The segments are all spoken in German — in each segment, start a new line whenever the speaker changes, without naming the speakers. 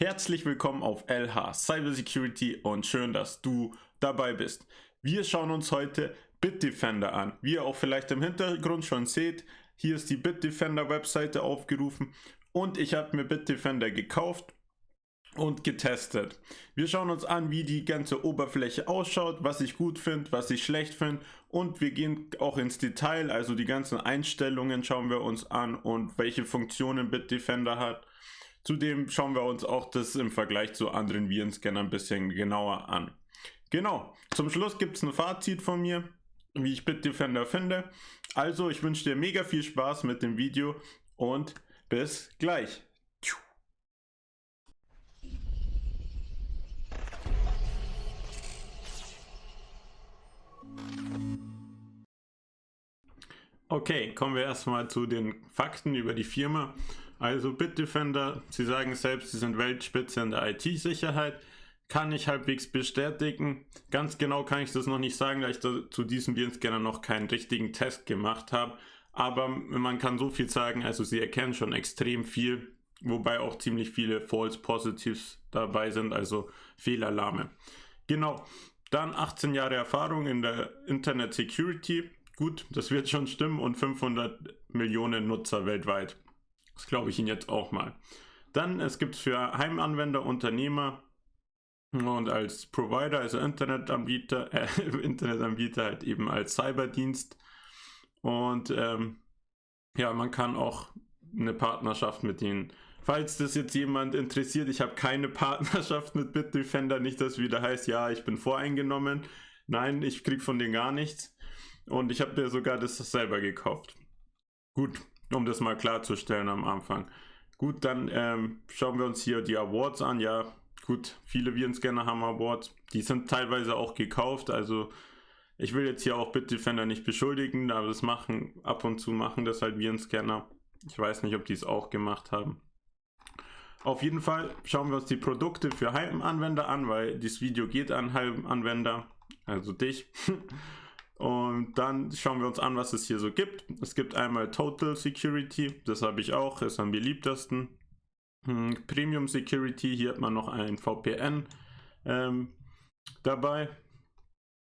Herzlich willkommen auf LH Cybersecurity und schön, dass du dabei bist. Wir schauen uns heute Bitdefender an. Wie ihr auch vielleicht im Hintergrund schon seht, hier ist die Bitdefender Webseite aufgerufen und ich habe mir Bitdefender gekauft und getestet. Wir schauen uns an, wie die ganze Oberfläche ausschaut, was ich gut finde, was ich schlecht finde und wir gehen auch ins Detail, also die ganzen Einstellungen schauen wir uns an und welche Funktionen Bitdefender hat. Zudem schauen wir uns auch das im Vergleich zu anderen Virenscannern ein bisschen genauer an. Genau, zum Schluss gibt es ein Fazit von mir, wie ich Bitdefender finde. Also, ich wünsche dir mega viel Spaß mit dem Video und bis gleich. Okay, kommen wir erstmal zu den Fakten über die Firma. Also Bitdefender, sie sagen selbst, sie sind Weltspitze in der IT-Sicherheit. Kann ich halbwegs bestätigen. Ganz genau kann ich das noch nicht sagen, da ich zu diesem Virenscanner noch keinen richtigen Test gemacht habe. Aber man kann so viel sagen, also sie erkennen schon extrem viel, wobei auch ziemlich viele False Positives dabei sind, also Fehlalarme. Genau, dann 18 Jahre Erfahrung in der Internet Security. Gut, das wird schon stimmen und 500 Millionen Nutzer weltweit. Das glaube ich Ihnen jetzt auch mal. Dann, es gibt für Heimanwender, Unternehmer und als Provider, also Internetanbieter halt eben als Cyberdienst. Und ja, man kann auch eine Partnerschaft mit ihnen. Falls das jetzt jemand interessiert, ich habe keine Partnerschaft mit Bitdefender, nicht, dass wieder heißt, ja, ich bin voreingenommen. Nein, ich kriege von denen gar nichts. Und ich habe mir sogar das selber gekauft. Gut, um das mal klarzustellen am Anfang. Gut, dann schauen wir uns hier die Awards an. Ja, gut, viele Virenscanner haben Awards. Die sind teilweise auch gekauft. Also ich will jetzt hier auch Bitdefender nicht beschuldigen, aber das machen ab und zu machen das halt Virenscanner. Ich weiß nicht, ob die es auch gemacht haben. Auf jeden Fall schauen wir uns die Produkte für Heimanwender an, weil dieses Video geht an Heimanwender, also dich. Und dann schauen wir uns an, was es hier so gibt. Es gibt einmal Total Security, das habe ich auch, ist am beliebtesten. Premium Security, hier hat man noch ein VPN dabei.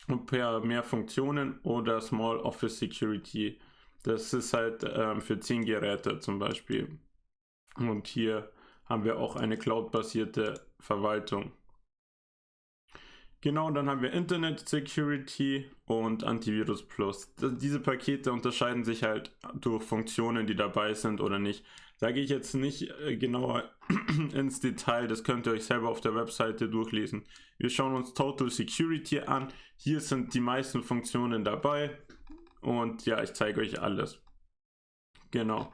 Und per mehr Funktionen oder Small Office Security. Das ist halt für 10 Geräte zum Beispiel. Und hier haben wir auch eine Cloud-basierte Verwaltung. Genau, dann haben wir Internet Security und Antivirus Plus. Diese Pakete unterscheiden sich halt durch Funktionen, die dabei sind oder nicht. Da gehe ich jetzt nicht genauer ins Detail, das könnt ihr euch selber auf der Webseite durchlesen. Wir schauen uns Total Security an. Hier sind die meisten Funktionen dabei und ja, ich zeige euch alles. Genau.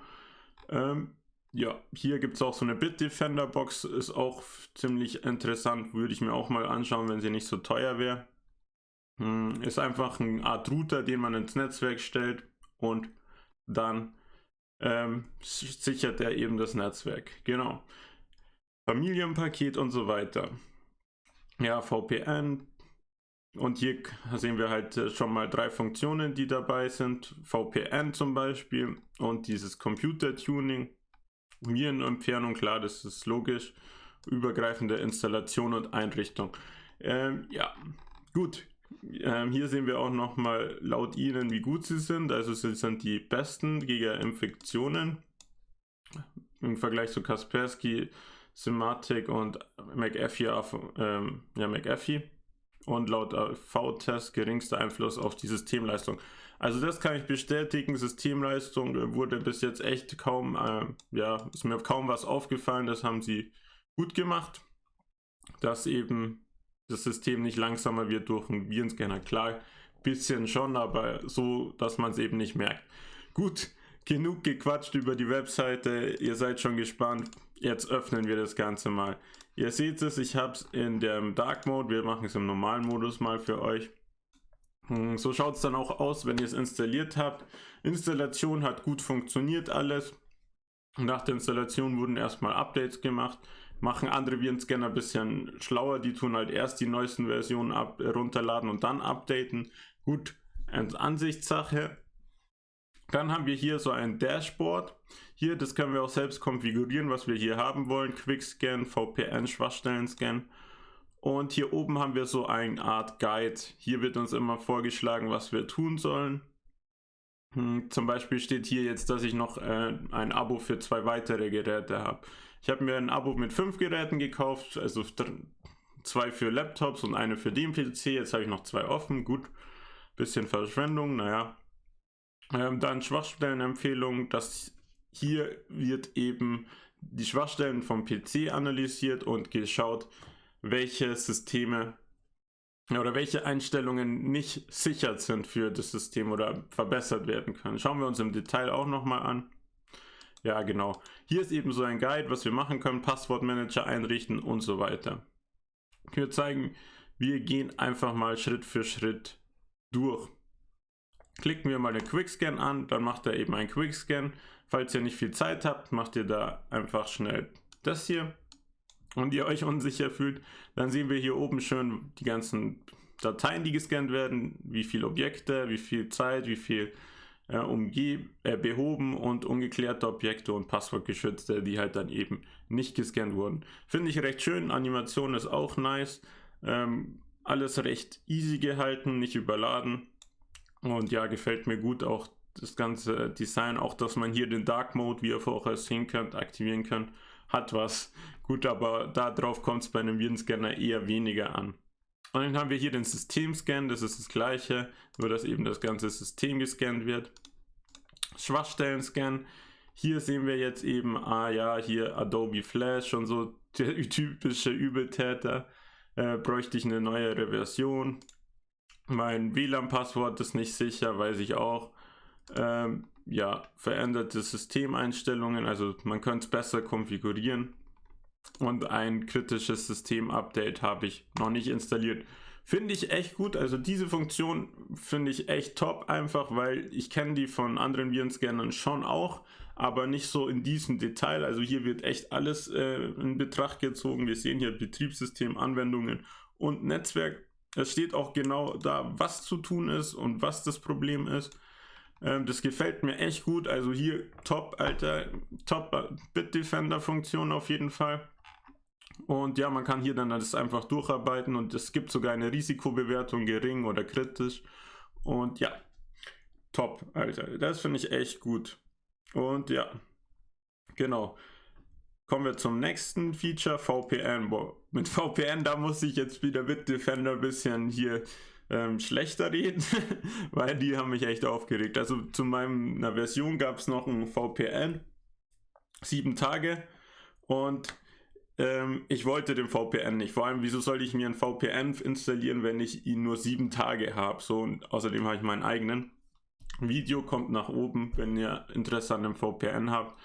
Ja, hier gibt es auch so eine Bitdefender Box, ist auch ziemlich interessant, würde ich mir auch mal anschauen, wenn sie nicht so teuer wäre. Ist einfach eine Art Router, den man ins Netzwerk stellt und dann sichert er eben das Netzwerk. Genau. Familienpaket und so weiter. Ja, VPN. Und hier sehen wir halt schon mal 3 Funktionen, die dabei sind. VPN zum Beispiel und dieses Computer-Tuning. Virenentfernung, klar, das ist logisch. Übergreifende Installation und Einrichtung. Ja, gut. Hier sehen wir auch nochmal laut ihnen, wie gut sie sind. Also sie sind die besten gegen Infektionen. Im Vergleich zu Kaspersky, Symantec und McAfee. McAfee. Und laut V-Test geringster Einfluss auf die Systemleistung. Also das kann ich bestätigen, Systemleistung wurde bis jetzt echt kaum, ja, ist mir kaum was aufgefallen, das haben sie gut gemacht, dass eben das System nicht langsamer wird durch einen Virenscanner, klar, bisschen schon, aber so, dass man es eben nicht merkt. Gut, genug gequatscht über die Webseite, ihr seid schon gespannt, jetzt öffnen wir das Ganze mal. Ihr seht es, ich habe es in dem Dark Mode, wir machen es im normalen Modus mal für euch. So schaut es dann auch aus, wenn ihr es installiert habt. Installation hat gut funktioniert alles. Nach der Installation wurden erstmal Updates gemacht. Machen andere Virenscanner ein bisschen schlauer. Die tun halt erst die neuesten Versionen runterladen und dann updaten. Gut, Ansichtssache. Dann haben wir hier so ein Dashboard. Hier, das können wir auch selbst konfigurieren, was wir hier haben wollen. Quickscan, VPN, Schwachstellen-Scan. Und hier oben haben wir so eine Art Guide. Hier wird uns immer vorgeschlagen, was wir tun sollen. Zum Beispiel steht hier jetzt, dass ich noch ein Abo für 2 weitere Geräte habe. Ich habe mir ein Abo mit 5 Geräten gekauft, also 2 für Laptops und eine für den PC. Jetzt habe ich noch 2 offen. Gut, bisschen Verschwendung, naja. Dann Schwachstellenempfehlung, das hier wird eben die Schwachstellen vom PC analysiert und geschaut, welche Systeme oder welche Einstellungen nicht sicher sind für das System oder verbessert werden können. Schauen wir uns im Detail auch nochmal an. Ja, genau. Hier ist eben so ein Guide, was wir machen können, Passwortmanager einrichten und so weiter. Ich würde zeigen, wir gehen einfach mal Schritt für Schritt durch. Klicken wir mal den Quickscan an, dann macht er eben einen Quickscan. Falls ihr nicht viel Zeit habt, macht ihr da einfach schnell das hier. Und ihr euch unsicher fühlt, dann sehen wir hier oben schön die ganzen Dateien, die gescannt werden, wie viele Objekte, wie viel Zeit, wie viel behoben und ungeklärte Objekte und passwortgeschützte, die halt dann eben nicht gescannt wurden. Finde ich recht schön, Animation ist auch nice, alles recht easy gehalten, nicht überladen und ja, gefällt mir gut auch das ganze Design, auch dass man hier den Dark Mode, wie ihr vorher sehen könnt, aktivieren könnt, hat was. Gut, aber darauf kommt es bei einem Virenscanner eher weniger an. Und dann haben wir hier den Systemscan, das ist das gleiche, nur dass eben das ganze System gescannt wird. Schwachstellen-Scan, hier sehen wir jetzt eben, hier Adobe Flash und so, der typische Übeltäter, bräuchte ich eine neuere Version. Mein WLAN-Passwort ist nicht sicher, weiß ich auch. Veränderte Systemeinstellungen, also man könnte es besser konfigurieren. Und ein kritisches System-Update habe ich noch nicht installiert. Finde ich echt gut, also diese Funktion finde ich echt top, einfach weil ich kenne die von anderen Virenscannern schon auch, aber nicht so in diesem Detail. Also hier wird echt alles in Betracht gezogen. Wir sehen hier Betriebssystem, Anwendungen und Netzwerk. Es steht auch genau da, was zu tun ist und was das Problem ist. Das gefällt mir echt gut. Also hier top, Alter, top Bitdefender-Funktion auf jeden Fall. Und ja, man kann hier dann das einfach durcharbeiten und es gibt sogar eine Risikobewertung, gering oder kritisch. Und ja, top, Alter. Das finde ich echt gut. Und ja, genau. Kommen wir zum nächsten Feature, VPN. Boah, mit VPN, da muss ich jetzt wieder Bitdefender ein bisschen hier schlechter reden, weil die haben mich echt aufgeregt. Also zu meiner Version gab es noch ein VPN, 7 Tage und ich wollte den VPN nicht. Vor allem, wieso soll ich mir ein VPN installieren, wenn ich ihn nur 7 Tage habe? So, und außerdem habe ich meinen eigenen. Video kommt nach oben, wenn ihr Interesse an dem VPN habt.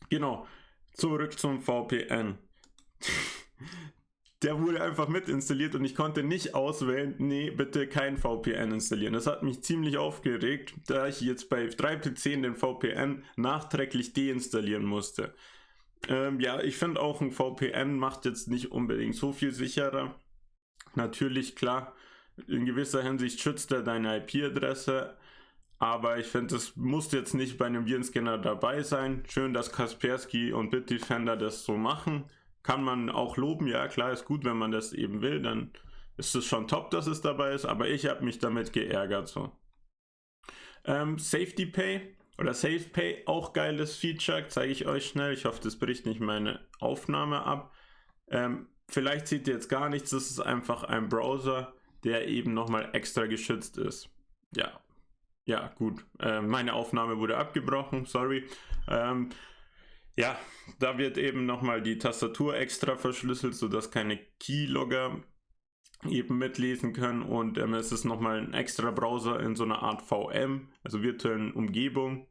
Genau, zurück zum VPN. Der wurde einfach mit installiert und ich konnte nicht auswählen, nee, bitte kein VPN installieren. Das hat mich ziemlich aufgeregt, da ich jetzt bei 3 PC den VPN nachträglich deinstallieren musste. Ich finde auch ein VPN macht jetzt nicht unbedingt so viel sicherer. Natürlich, klar, in gewisser Hinsicht schützt er deine IP-Adresse, aber ich finde, das muss jetzt nicht bei einem Virenscanner dabei sein. Schön, dass Kaspersky und Bitdefender das so machen. Kann man auch loben, ja klar, ist gut, wenn man das eben will, dann ist es schon top, dass es dabei ist, aber ich habe mich damit geärgert. So. Safety Pay oder SafePay, auch geiles Feature, zeige ich euch schnell. Ich hoffe, das bricht nicht meine Aufnahme ab. Vielleicht seht ihr jetzt gar nichts, das ist einfach ein Browser, der eben nochmal extra geschützt ist. Ja, gut. Meine Aufnahme wurde abgebrochen, sorry. Da wird eben nochmal die Tastatur extra verschlüsselt, sodass keine Keylogger eben mitlesen können und es ist nochmal ein extra Browser in so einer Art VM, also virtuellen Umgebung,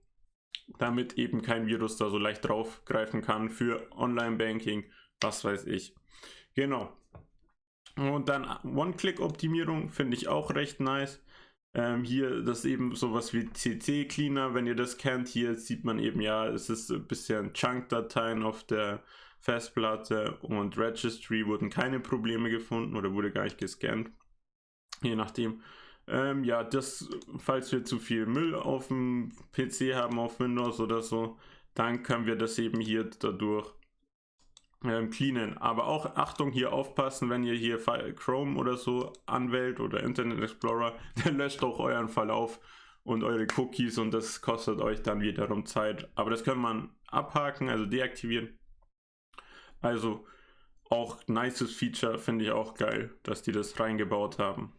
damit eben kein Virus da so leicht draufgreifen kann für Online-Banking, was weiß ich. Genau. Und dann One-Click-Optimierung finde ich auch recht nice. Hier das eben sowas wie CC Cleaner, wenn ihr das kennt, hier sieht man eben, ja, es ist ein bisschen Chunk-Dateien auf der Festplatte und Registry wurden keine Probleme gefunden oder wurde gar nicht gescannt, je nachdem. Ja, falls wir zu viel Müll auf dem PC haben, auf Windows oder so, dann können wir das eben hier dadurch cleanen. Aber auch Achtung, hier aufpassen, wenn ihr hier Chrome oder so anwählt oder Internet Explorer, der löscht auch euren Verlauf und eure Cookies und das kostet euch dann wiederum Zeit. Aber das kann man abhaken, also deaktivieren. Also auch nices Feature, finde ich auch geil, dass die das reingebaut haben.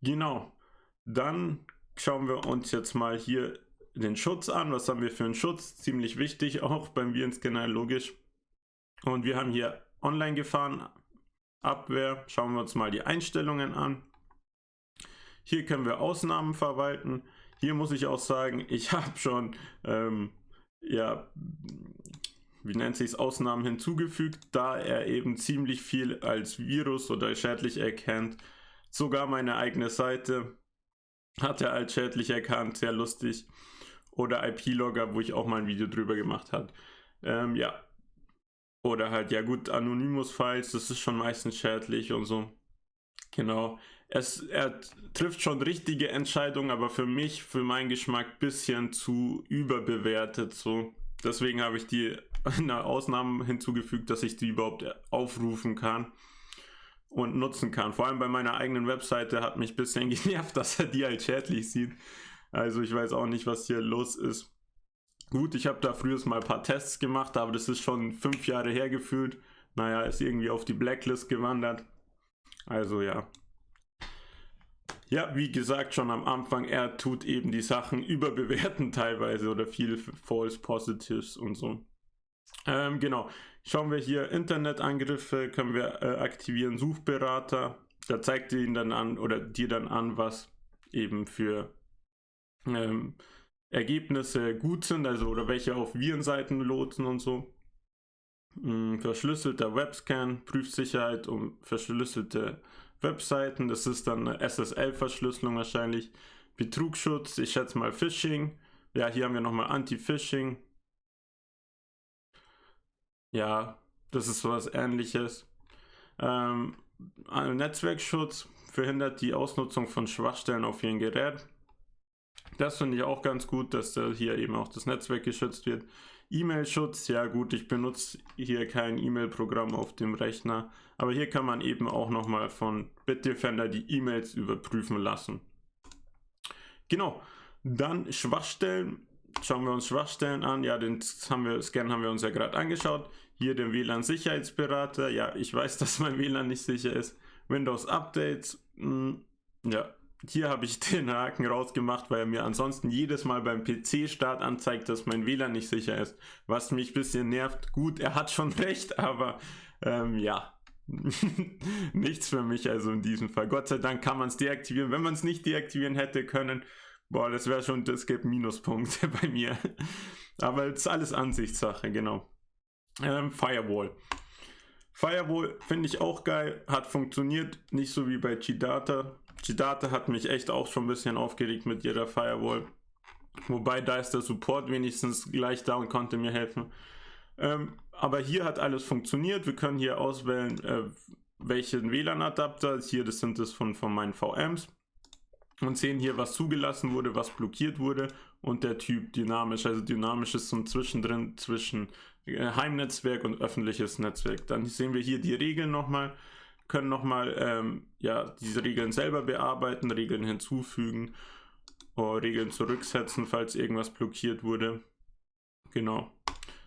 Genau, dann schauen wir uns jetzt mal hier den Schutz an. Was haben wir für einen Schutz? Ziemlich wichtig, auch beim Virenscanner, logisch. Und wir haben hier Online-Gefahren, Abwehr. Schauen wir uns mal die Einstellungen an. Hier können wir Ausnahmen verwalten. Hier muss ich auch sagen, ich habe schon, ja, wie nennt sich es, Ausnahmen hinzugefügt, da er eben ziemlich viel als Virus oder schädlich erkennt. Sogar meine eigene Seite hat er als schädlich erkannt, sehr lustig. Oder IP-Logger, wo ich auch mal ein Video drüber gemacht habe. Ja. Oder halt, ja gut, Anonymous-Files, das ist schon meistens schädlich und so. Genau. Er trifft schon richtige Entscheidungen, aber für mich, für meinen Geschmack, ein bisschen zu überbewertet. So. Deswegen habe ich die Ausnahmen hinzugefügt, dass ich die überhaupt aufrufen kann und nutzen kann. Vor allem bei meiner eigenen Webseite hat mich ein bisschen genervt, dass er die als schädlich sieht. Also ich weiß auch nicht, was hier los ist. Gut, ich habe da früher mal ein paar Tests gemacht, aber das ist schon 5 Jahre her gefühlt. Naja, ist irgendwie auf die Blacklist gewandert. Also ja. Ja, wie gesagt, schon am Anfang, er tut eben die Sachen überbewerten teilweise oder viel False Positives und so. Genau, schauen wir hier Internetangriffe, können wir aktivieren, Suchberater. Da zeigt ihr ihn dann an oder dir dann an, was eben für Ergebnisse gut sind, also oder welche auf Virenseiten lotsen und so. Verschlüsselter Webscan, Prüfsicherheit um verschlüsselte Webseiten, das ist dann eine SSL-Verschlüsselung wahrscheinlich. Betrugsschutz, ich schätze mal Phishing. Ja, hier haben wir nochmal Anti-Phishing. Ja, das ist sowas Ähnliches. Netzwerkschutz verhindert die Ausnutzung von Schwachstellen auf Ihrem Gerät. Das finde ich auch ganz gut, dass da hier eben auch das Netzwerk geschützt wird. E-Mail-Schutz, ja gut, ich benutze hier kein E-Mail-Programm auf dem Rechner, aber hier kann man eben auch nochmal von Bitdefender die E-Mails überprüfen lassen. Genau, dann Schwachstellen. Schauen wir uns Schwachstellen an. Ja, den Scan haben wir uns ja gerade angeschaut. Hier den WLAN-Sicherheitsberater. Ja, ich weiß, dass mein WLAN nicht sicher ist. Windows Updates. Ja, hier habe ich den Haken rausgemacht, weil er mir ansonsten jedes Mal beim PC-Start anzeigt, dass mein WLAN nicht sicher ist. Was mich ein bisschen nervt. Gut, er hat schon recht, aber ja. Nichts für mich also in diesem Fall. Gott sei Dank kann man es deaktivieren. Wenn man es nicht deaktivieren hätte können, boah, das wäre schon, das gibt Minuspunkte bei mir. Aber es ist alles Ansichtssache, genau. Firewall. Firewall finde ich auch geil, hat funktioniert, nicht so wie bei GData. GData hat mich echt auch schon ein bisschen aufgeregt mit ihrer Firewall. Wobei da ist der Support wenigstens gleich da und konnte mir helfen. Aber hier hat alles funktioniert. Wir können hier auswählen, welchen WLAN-Adapter. Hier, das sind es von meinen VMs. Und sehen hier, was zugelassen wurde, was blockiert wurde. Und der Typ dynamisch. Also dynamisch ist so ein Zwischendrin zwischen Heimnetzwerk und öffentliches Netzwerk. Dann sehen wir hier die Regeln nochmal. Können nochmal ja, diese Regeln selber bearbeiten, Regeln hinzufügen, Regeln zurücksetzen, falls irgendwas blockiert wurde. Genau.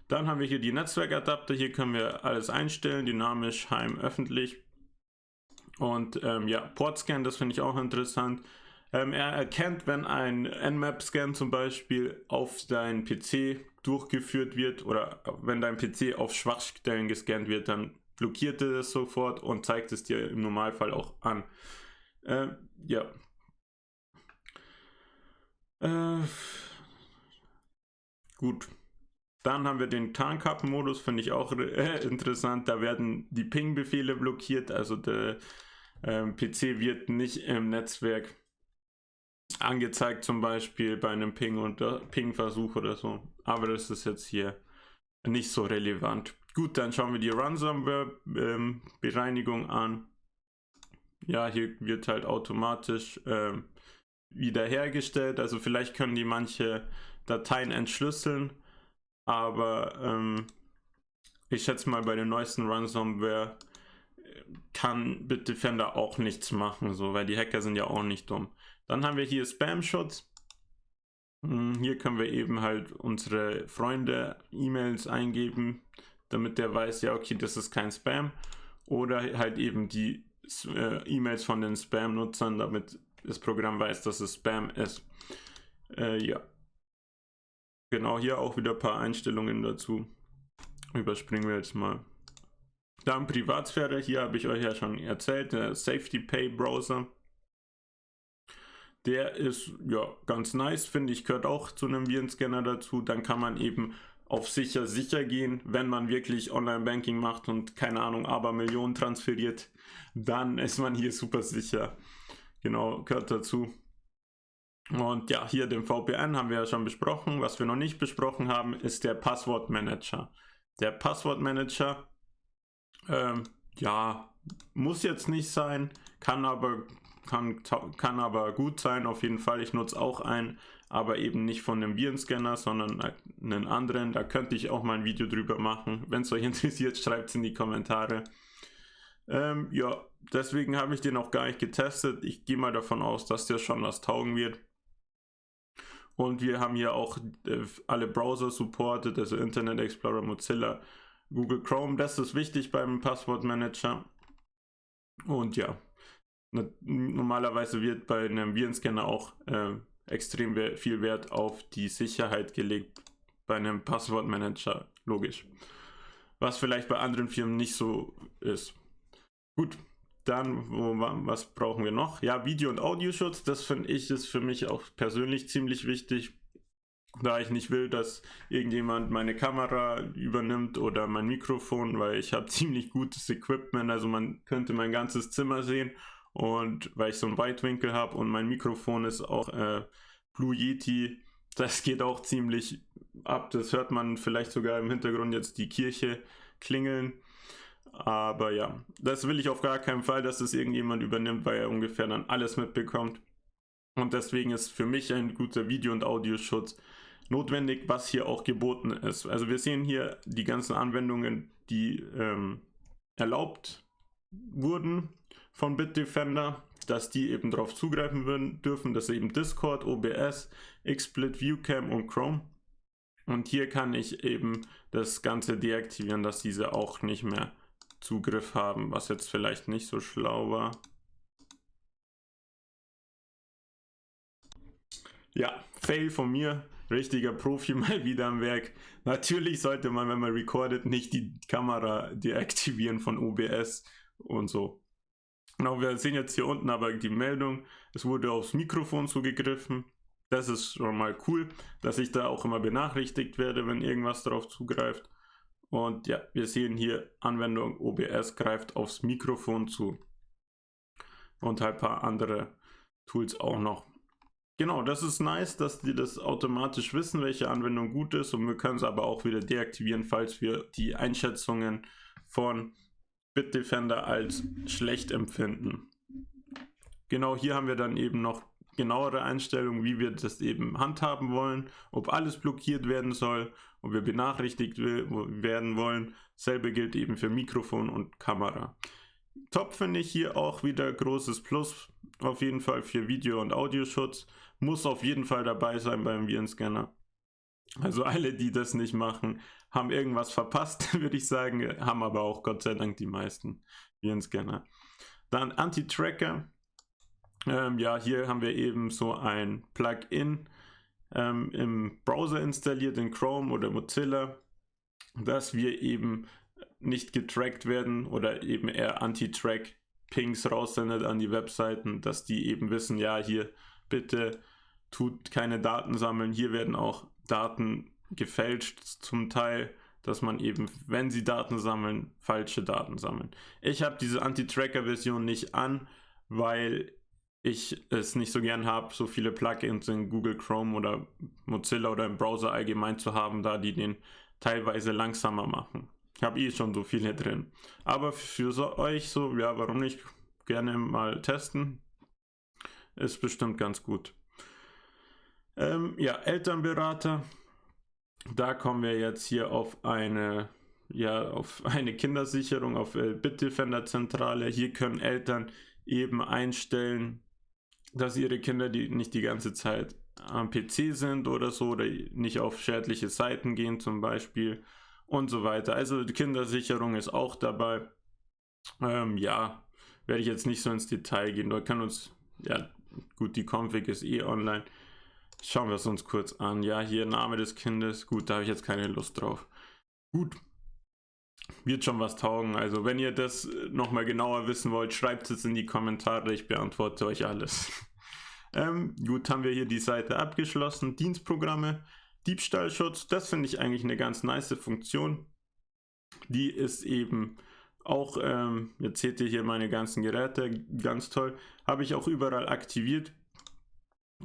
Dann haben wir hier die Netzwerkadapter. Hier können wir alles einstellen, dynamisch, heim, öffentlich. Und ja, Portscan, das finde ich auch interessant. Er erkennt, wenn ein Nmap-Scan zum Beispiel auf deinen PC durchgeführt wird oder wenn dein PC auf Schwachstellen gescannt wird, dann blockiert er das sofort und zeigt es dir im Normalfall auch an. Ja. Gut. Dann haben wir den Tarnkappen-Modus, finde ich auch interessant. Da werden die Ping-Befehle blockiert, also der PC wird nicht im Netzwerk angezeigt, zum Beispiel bei einem Ping-Versuch oder so. Aber das ist jetzt hier nicht so relevant. Gut, dann schauen wir die Ransomware-Bereinigung an. ja, hier wird halt automatisch wiederhergestellt. Also vielleicht können die manche Dateien entschlüsseln, aber ich schätze mal, bei der neuesten Ransomware kann Bitdefender auch nichts machen, so, weil die Hacker sind ja auch nicht dumm. Dann haben wir hier Spam-Schutz. Hier können wir eben halt unsere Freunde E-Mails eingeben, damit der weiß, ja okay, das ist kein Spam. Oder halt eben die E-Mails von den Spam-Nutzern, damit das Programm weiß, dass es Spam ist. Ja. Genau, hier auch wieder ein paar Einstellungen dazu. Überspringen wir jetzt mal. Dann Privatsphäre, hier habe ich euch ja schon erzählt, der Safety Pay Browser. Der ist ja ganz nice, finde ich, gehört auch zu einem Virenscanner dazu. Dann kann man eben auf sicher gehen, wenn man wirklich Online-Banking macht und keine Ahnung, aber Millionen transferiert, dann ist man hier super sicher. Genau, gehört dazu. Und ja, hier den VPN haben wir ja schon besprochen. Was wir noch nicht besprochen haben, ist der Passwortmanager. Der Passwortmanager, ja, muss jetzt nicht sein, kann aber gut sein, auf jeden Fall. Ich nutze auch einen, aber eben nicht von einem Virenscanner, sondern einen anderen. Da könnte ich auch mal ein Video drüber machen. Wenn es euch interessiert, schreibt es in die Kommentare. Ja, deswegen habe ich den auch gar nicht getestet. Ich gehe mal davon aus, dass der schon was taugen wird. Und wir haben hier auch alle Browser supported, also Internet Explorer, Mozilla, Google Chrome. Das ist wichtig beim Passwortmanager. Und ja, normalerweise wird bei einem Virenscanner auch extrem viel Wert auf die Sicherheit gelegt. Bei einem Passwortmanager, logisch. Was vielleicht bei anderen Firmen nicht so ist. Gut, dann, was brauchen wir noch? Ja, Video- und Audioschutz, das finde ich, ist für mich auch persönlich ziemlich wichtig, da ich nicht will, dass irgendjemand meine Kamera übernimmt oder mein Mikrofon, weil ich habe ziemlich gutes Equipment, also man könnte mein ganzes Zimmer sehen, und weil ich so einen Weitwinkel habe und mein Mikrofon ist auch Blue Yeti, das geht auch ziemlich ab, das hört man vielleicht sogar im Hintergrund jetzt die Kirche klingeln. Aber ja, das will ich auf gar keinen Fall, dass es irgendjemand übernimmt, weil er ungefähr dann alles mitbekommt. Und deswegen ist für mich ein guter Video- und Audioschutz notwendig, was hier auch geboten ist. Also wir sehen hier die ganzen Anwendungen, die erlaubt wurden von Bitdefender, dass die eben darauf zugreifen dürfen. Das ist eben Discord, OBS, XSplit, Viewcam und Chrome. Und hier kann ich eben das Ganze deaktivieren, dass diese auch nicht mehr Zugriff haben, was jetzt vielleicht nicht so schlau war. Ja, Fail von mir, richtiger Profi mal wieder am Werk. Natürlich sollte man, wenn man recordet, nicht die Kamera deaktivieren von OBS und so. Genau, wir sehen jetzt hier unten aber die Meldung, es wurde aufs Mikrofon zugegriffen. Das ist schon mal cool, dass ich da auch immer benachrichtigt werde, wenn irgendwas darauf zugreift. Und ja, wir sehen hier, Anwendung OBS greift aufs Mikrofon zu. Und halt ein paar andere Tools auch noch. Genau, das ist nice, dass die das automatisch wissen, welche Anwendung gut ist. Und wir können es aber auch wieder deaktivieren, falls wir die Einschätzungen von Bitdefender als schlecht empfinden. Genau, hier haben wir dann eben noch genauere Einstellungen, wie wir das eben handhaben wollen, ob alles blockiert werden soll, ob wir benachrichtigt werden wollen. Selbe gilt eben für Mikrofon und Kamera. Top finde ich hier auch wieder großes Plus, auf jeden Fall für Video- und Audioschutz. Muss auf jeden Fall dabei sein beim Virenscanner. Also alle, die das nicht machen, haben irgendwas verpasst, würde ich sagen, haben aber auch Gott sei Dank die meisten Virenscanner. Dann Anti-Tracker. Ja, hier haben wir eben so ein Plugin im Browser installiert, in Chrome oder Mozilla, dass wir eben nicht getrackt werden oder eben eher Anti-Track-Pings raussendet an die Webseiten, dass die eben wissen, ja, hier bitte tut keine Daten sammeln. Hier werden auch Daten gefälscht zum Teil, dass man eben, wenn sie Daten sammeln, falsche Daten sammeln. Ich habe diese Anti-Tracker-Version nicht an, weil ich es nicht so gern habe, so viele Plugins in Google Chrome oder Mozilla oder im Browser allgemein zu haben, da die den teilweise langsamer machen. Ich habe schon so viele drin. Aber für euch so, ja, warum nicht? gerne mal testen. Ist bestimmt ganz gut. Ja, Elternberater. Da kommen wir jetzt hier auf eine Kindersicherung, auf Bitdefender Zentrale. Hier können Eltern eben einstellen, dass ihre Kinder nicht die ganze Zeit am PC sind oder so, oder nicht auf schädliche Seiten gehen zum Beispiel und so weiter. Also die Kindersicherung ist auch dabei. Ja, werde ich jetzt nicht so ins Detail gehen. Da können uns, ja gut, die Config ist online. Schauen wir es uns kurz an. Ja, hier Name des Kindes. Gut, da habe ich jetzt keine Lust drauf. Gut, wird schon was taugen. Also wenn ihr das nochmal genauer wissen wollt, schreibt es in die Kommentare. Ich beantworte euch alles. Gut, haben wir hier die Seite abgeschlossen. Dienstprogramme, Diebstahlschutz. Das finde ich eigentlich eine ganz nice Funktion. Die ist eben auch, jetzt seht ihr hier meine ganzen Geräte, ganz toll. Habe ich auch überall aktiviert.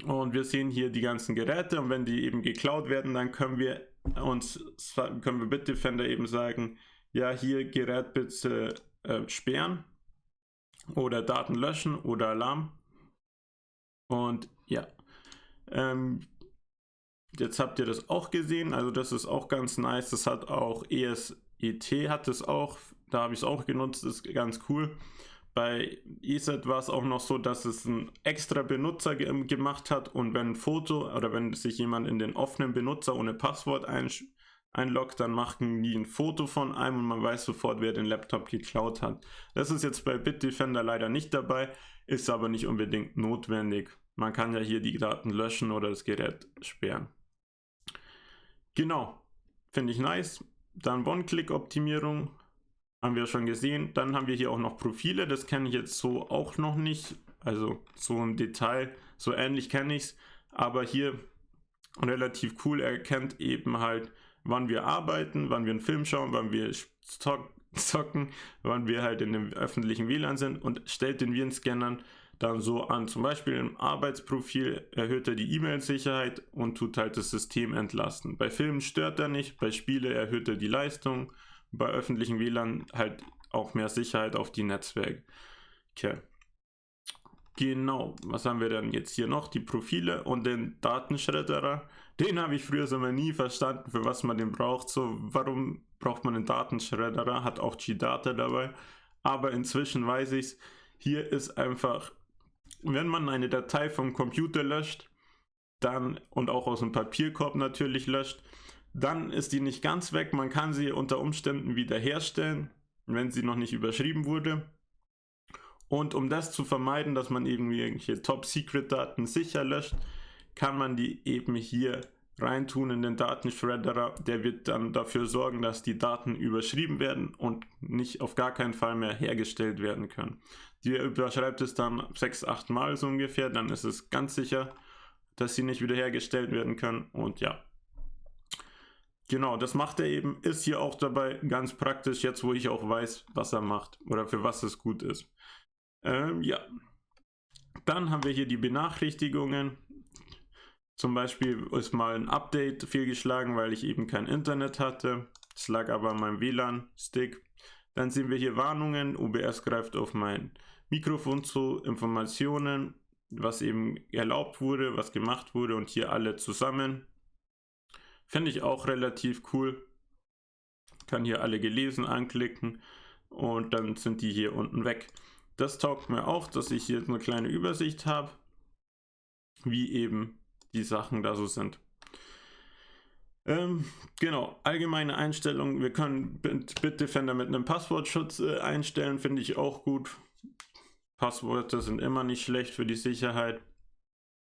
Und wir sehen hier die ganzen Geräte, und wenn die eben geklaut werden, dann können wir Bitdefender eben sagen, ja, hier Gerät bitte sperren oder Daten löschen oder Alarm. Und ja, jetzt habt ihr das auch gesehen, also das ist auch ganz nice. Das hat auch ESET, hat es auch, da habe ich es auch genutzt, das ist ganz cool. Bei ESET war es auch noch so, dass es ein extra Benutzer gemacht hat, und wenn ein Foto oder wenn sich jemand in den offenen Benutzer ohne Passwort einloggt, dann machen die ein Foto von einem und man weiß sofort, wer den Laptop geklaut hat. Das ist jetzt bei Bitdefender leider nicht dabei, ist aber nicht unbedingt notwendig. Man kann ja hier die Daten löschen oder das Gerät sperren. Genau, finde ich nice. Dann One-Click-Optimierung. Haben wir schon gesehen. Dann haben wir hier auch noch Profile. Das kenne ich jetzt so auch noch nicht. Also so im Detail. So ähnlich kenne ich es. Aber hier relativ cool. Er erkennt eben halt, wann wir arbeiten, wann wir einen Film schauen, wann wir zocken, wann wir halt in dem öffentlichen WLAN sind, und stellt den Virenscannern dann so an. Zum Beispiel im Arbeitsprofil erhöht er die E-Mail-Sicherheit und tut halt das System entlasten. Bei Filmen stört er nicht. Bei Spiele erhöht er die Leistung. Bei öffentlichen WLAN halt auch mehr Sicherheit auf die Netzwerke. Okay. Genau, was haben wir dann jetzt hier noch? Die Profile und den Datenschredderer. Den habe ich früher so mal nie verstanden, für was man den braucht. So, warum braucht man einen Datenschredderer? Hat auch GData dabei. Aber inzwischen weiß ich es. Hier ist einfach, wenn man eine Datei vom Computer löscht, dann und auch aus dem Papierkorb natürlich löscht, dann ist die nicht ganz weg. Man kann sie unter Umständen wiederherstellen, wenn sie noch nicht überschrieben wurde. Und um das zu vermeiden, dass man irgendwie irgendwelche Top-Secret-Daten sicher löscht, kann man die eben hier reintun in den Datenschredderer. Der wird dann dafür sorgen, dass die Daten überschrieben werden und nicht auf gar keinen Fall mehr hergestellt werden können. Die überschreibt es dann 6-8 Mal so ungefähr, dann ist es ganz sicher, dass sie nicht wiederhergestellt werden können. Und ja, genau, das macht er eben, ist hier auch dabei ganz praktisch, jetzt wo ich auch weiß, was er macht oder für was es gut ist. Ja, dann haben wir hier die Benachrichtigungen. Zum Beispiel ist mal ein Update fehlgeschlagen, weil ich eben kein Internet hatte. Das lag aber an meinem WLAN-Stick. Dann sehen wir hier Warnungen. OBS greift auf mein Mikrofon zu, Informationen, was eben erlaubt wurde, was gemacht wurde, und hier alle zusammen. Finde ich auch relativ cool. Kann hier alle gelesen anklicken und dann sind die hier unten weg. Das taugt mir auch, dass ich hier eine kleine Übersicht habe, wie eben die Sachen da so sind. Genau, allgemeine Einstellungen. Wir können Bitdefender mit einem Passwortschutz einstellen, finde ich auch gut. Passwörter sind immer nicht schlecht für die Sicherheit.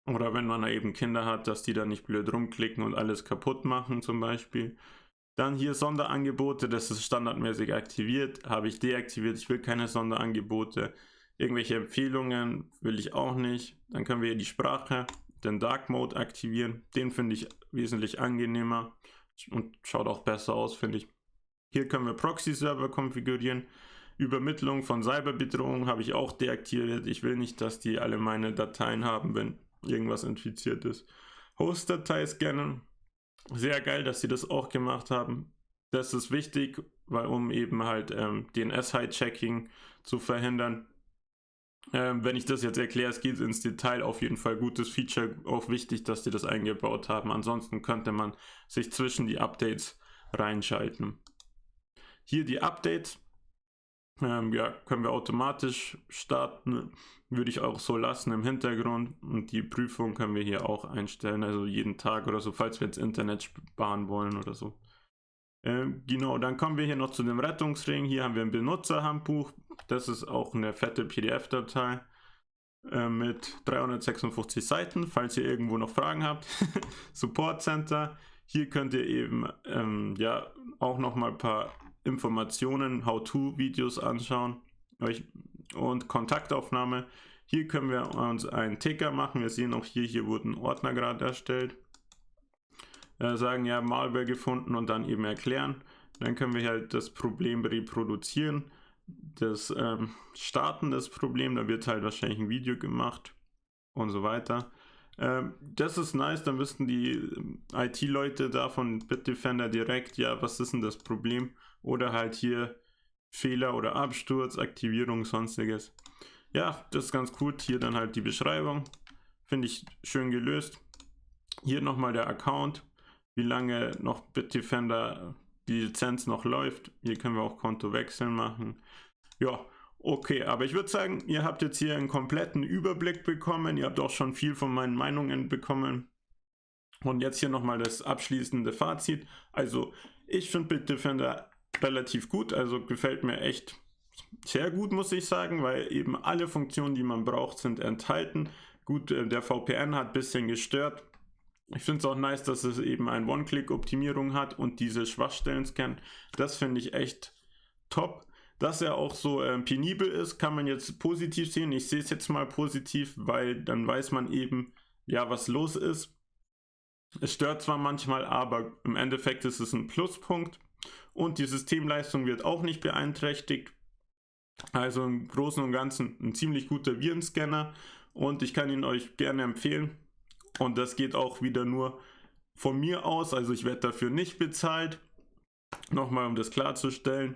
Oder wenn man eben Kinder hat, dass die da nicht blöd rumklicken und alles kaputt machen zum Beispiel. Dann hier Sonderangebote, das ist standardmäßig aktiviert, habe ich deaktiviert, ich will keine Sonderangebote. Irgendwelche Empfehlungen will ich auch nicht. Dann können wir hier die Sprache, den Dark Mode aktivieren. Den finde ich wesentlich angenehmer und schaut auch besser aus, finde ich. Hier können wir Proxy-Server konfigurieren. Übermittlung von Cyberbedrohungen habe ich auch deaktiviert. Ich will nicht, dass die alle meine Dateien haben, wenn irgendwas infiziert ist. Host-Datei scannen. Sehr geil, dass sie das auch gemacht haben. Das ist wichtig, weil um eben halt DNS-Hijacking zu verhindern. Wenn ich das jetzt erkläre, es geht ins Detail, auf jeden Fall gutes Feature, auch wichtig, dass die das eingebaut haben. Ansonsten könnte man sich zwischen die Updates reinschalten. Hier die Updates, ja, können wir automatisch starten, würde ich auch so lassen im Hintergrund, und die Prüfung können wir hier auch einstellen, also jeden Tag oder so, falls wir jetzt Internet sparen wollen oder so. Genau, dann kommen wir hier noch zu dem Rettungsring. Hier haben wir ein Benutzerhandbuch. Das ist auch eine fette PDF-Datei mit 356 Seiten, falls ihr irgendwo noch Fragen habt. Support Center. Hier könnt ihr eben ja auch noch mal ein paar Informationen, How-to-Videos anschauen und Kontaktaufnahme. Hier können wir uns einen Ticker machen. Wir sehen auch hier wurden Ordner gerade erstellt. Sagen, ja, Malware gefunden und dann eben erklären. Dann können wir halt das Problem reproduzieren, das Starten des Problems, da wird halt wahrscheinlich ein Video gemacht und so weiter. Das ist nice, dann wissen die IT-Leute da von Bitdefender direkt, ja, was ist denn das Problem? Oder halt hier Fehler oder Absturz, Aktivierung, sonstiges. Ja, das ist ganz cool. Hier dann halt die Beschreibung. Finde ich schön gelöst. Hier nochmal der Account, wie lange noch Bitdefender die Lizenz noch läuft. Hier können wir auch Kontowechsel machen. Ja, okay, aber ich würde sagen, ihr habt jetzt hier einen kompletten Überblick bekommen. Ihr habt auch schon viel von meinen Meinungen bekommen. Und jetzt hier nochmal das abschließende Fazit. Also, ich finde Bitdefender relativ gut, also gefällt mir echt sehr gut, muss ich sagen, weil eben alle Funktionen, die man braucht, sind enthalten. Gut, der VPN hat ein bisschen gestört. Ich finde es auch nice, dass es eben eine One-Click-Optimierung hat und diese Schwachstellen scannt. Das finde ich echt top. Dass er auch so penibel ist, kann man jetzt positiv sehen. Ich sehe es jetzt mal positiv, weil dann weiß man eben, ja, was los ist. Es stört zwar manchmal, aber im Endeffekt ist es ein Pluspunkt. Und die Systemleistung wird auch nicht beeinträchtigt. Also im Großen und Ganzen ein ziemlich guter Virenscanner. Und ich kann ihn euch gerne empfehlen. Und das geht auch wieder nur von mir aus, also ich werde dafür nicht bezahlt. Nochmal, um das klarzustellen.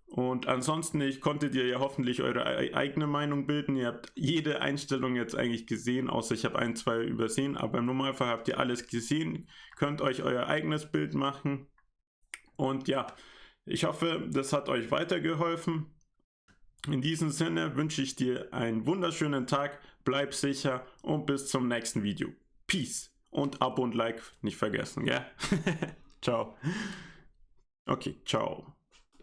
Und ansonsten, konntet ihr ja hoffentlich eure eigene Meinung bilden. Ihr habt jede Einstellung jetzt eigentlich gesehen, außer ich habe ein, zwei übersehen. Aber im Normalfall habt ihr alles gesehen. Könnt euch euer eigenes Bild machen. Und ja, ich hoffe, das hat euch weitergeholfen. In diesem Sinne wünsche ich dir einen wunderschönen Tag. Bleib sicher und bis zum nächsten Video. Peace. Und Abo und Like nicht vergessen, gell? Ciao. Okay, ciao.